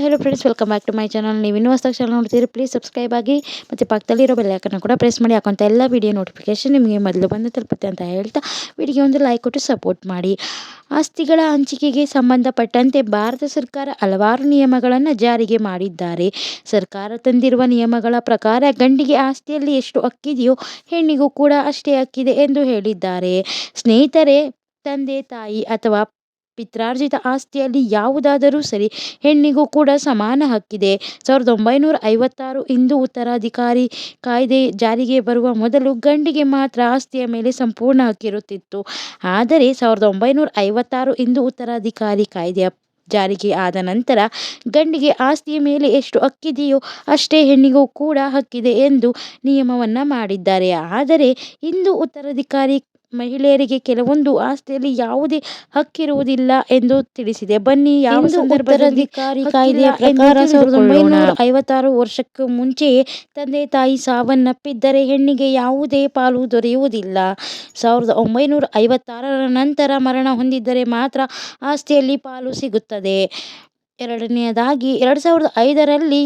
Hello friends, welcome back to my channel. ನೀವು ಇನ್ನೂ ಹೊಸದಾಗಿ ಚಾನಲ್ ನೋಡ್ತೀರಿ, ಪ್ಲೀಸ್ ಸಬ್ಸ್ಕ್ರೈಬ್ ಆಗಿ ಮತ್ತು ಪಕ್ಕದಲ್ಲಿರೋ ಬೆಲ್ ಐಕನ್ನ ಕೂಡ ಪ್ರೆಸ್ ಮಾಡಿ. ಯಾಕಂತ ಎಲ್ಲ ವಿಡಿಯೋ ನೋಟಿಫಿಕೇಶನ್ ನಿಮಗೆ ಮೊದಲು ಬಂದು ತಲುಪುತ್ತೆ ಅಂತ ಹೇಳ್ತಾ ವಿಡಿಯೋಗೆ ಒಂದು ಲೈಕ್ ಕೊಟ್ಟು ಸಪೋರ್ಟ್ ಮಾಡಿ. ಆಸ್ತಿಗಳ ಹಂಚಿಕೆಗೆ ಸಂಬಂಧಪಟ್ಟಂತೆ ಭಾರತ ಸರ್ಕಾರ ಹಲವಾರು ನಿಯಮಗಳನ್ನು ಜಾರಿಗೆ ಮಾಡಿದ್ದಾರೆ. ಸರ್ಕಾರ ತಂದಿರುವ ನಿಯಮಗಳ ಪ್ರಕಾರ ಗಂಡಿಗೆ ಆಸ್ತಿಯಲ್ಲಿ ಎಷ್ಟು ಹಕ್ಕಿದೆಯೋ ಹೆಣ್ಣಿಗೂ ಕೂಡ ಅಷ್ಟೇ ಹಕ್ಕಿದೆ ಎಂದು ಹೇಳಿದ್ದಾರೆ. ಸ್ನೇಹಿತರೆ, ತಂದೆ ತಾಯಿ ಅಥವಾ ಪಿತ್ರಾರ್ಜಿತ ಆಸ್ತಿಯಲ್ಲಿ ಯಾವುದಾದರೂ ಸರಿ ಹೆಣ್ಣಿಗೂ ಕೂಡ ಸಮಾನ ಹಕ್ಕಿದೆ. 1956 ಹಿಂದೂ ಉತ್ತರಾಧಿಕಾರಿ ಕಾಯ್ದೆ ಜಾರಿಗೆ ಬರುವ ಮೊದಲು ಗಂಡಿಗೆ ಮಾತ್ರ ಆಸ್ತಿಯ ಮೇಲೆ ಸಂಪೂರ್ಣ ಹಕ್ಕಿರುತ್ತಿತ್ತು. ಆದರೆ 1956 ಹಿಂದೂ ಉತ್ತರಾಧಿಕಾರಿ ಕಾಯ್ದೆಯ ಜಾರಿಗೆ ಆದ ನಂತರ ಗಂಡಿಗೆ ಆಸ್ತಿಯ ಮೇಲೆ ಎಷ್ಟು ಹಕ್ಕಿದೆಯೋ ಅಷ್ಟೇ ಹೆಣ್ಣಿಗೂ ಕೂಡ ಹಕ್ಕಿದೆ ಎಂದು ನಿಯಮವನ್ನು ಮಾಡಿದ್ದಾರೆ. ಆದರೆ ಹಿಂದೂ ಉತ್ತರಾಧಿಕಾರಿ ಮಹಿಳೆಯರಿಗೆ ಕೆಲವೊಂದು ಆಸ್ತಿಯಲ್ಲಿ ಯಾವುದೇ ಹಕ್ಕಿರುವುದಿಲ್ಲ ಎಂದು ತಿಳಿಸಿದೆ. ಬನ್ನಿ, ಯಾವ ಸಂದರ್ಭದಲ್ಲಿ ಕಾಯ್ದೆಯ ಪ್ರಕಾರ 1956 ವರ್ಷಕ್ಕೂ ಮುಂಚೆಯೇ ತಂದೆ ತಾಯಿ ಸಾವನ್ನಪ್ಪಿದ್ದರೆ ಹೆಣ್ಣಿಗೆ ಯಾವುದೇ ಪಾಲು ದೊರೆಯುವುದಿಲ್ಲ. 1956 ನಂತರ ಮರಣ ಹೊಂದಿದ್ದರೆ ಮಾತ್ರ ಆಸ್ತಿಯಲ್ಲಿ ಪಾಲು ಸಿಗುತ್ತದೆ. ಎರಡನೆಯದಾಗಿ 2005ರಲ್ಲಿ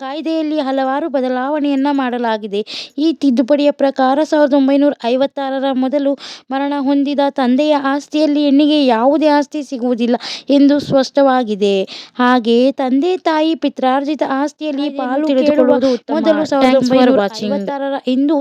ಕಾಯ್ದೆಯಲ್ಲಿ ಹಲವಾರು ಬದಲಾವಣೆಯನ್ನು ಮಾಡಲಾಗಿದೆ. ಈ ತಿದ್ದುಪಡಿಯ ಪ್ರಕಾರ 1956ರ ಮೊದಲು ಮರಣ ಹೊಂದಿದ ತಂದೆಯ ಆಸ್ತಿಯಲ್ಲಿ ಹೆಣ್ಣಿಗೆ ಯಾವುದೇ ಆಸ್ತಿ ಸಿಗುವುದಿಲ್ಲ ಎಂದು ಸ್ಪಷ್ಟವಾಗಿದೆ. ಹಾಗೆಯೇ ತಂದೆ ತಾಯಿ ಪಿತ್ರಾರ್ಜಿತ ಆಸ್ತಿಯಲ್ಲಿ ಪಾಲು ಕೇಳುವ ಮೊದಲು 1956ರ ಹಿಂದೂ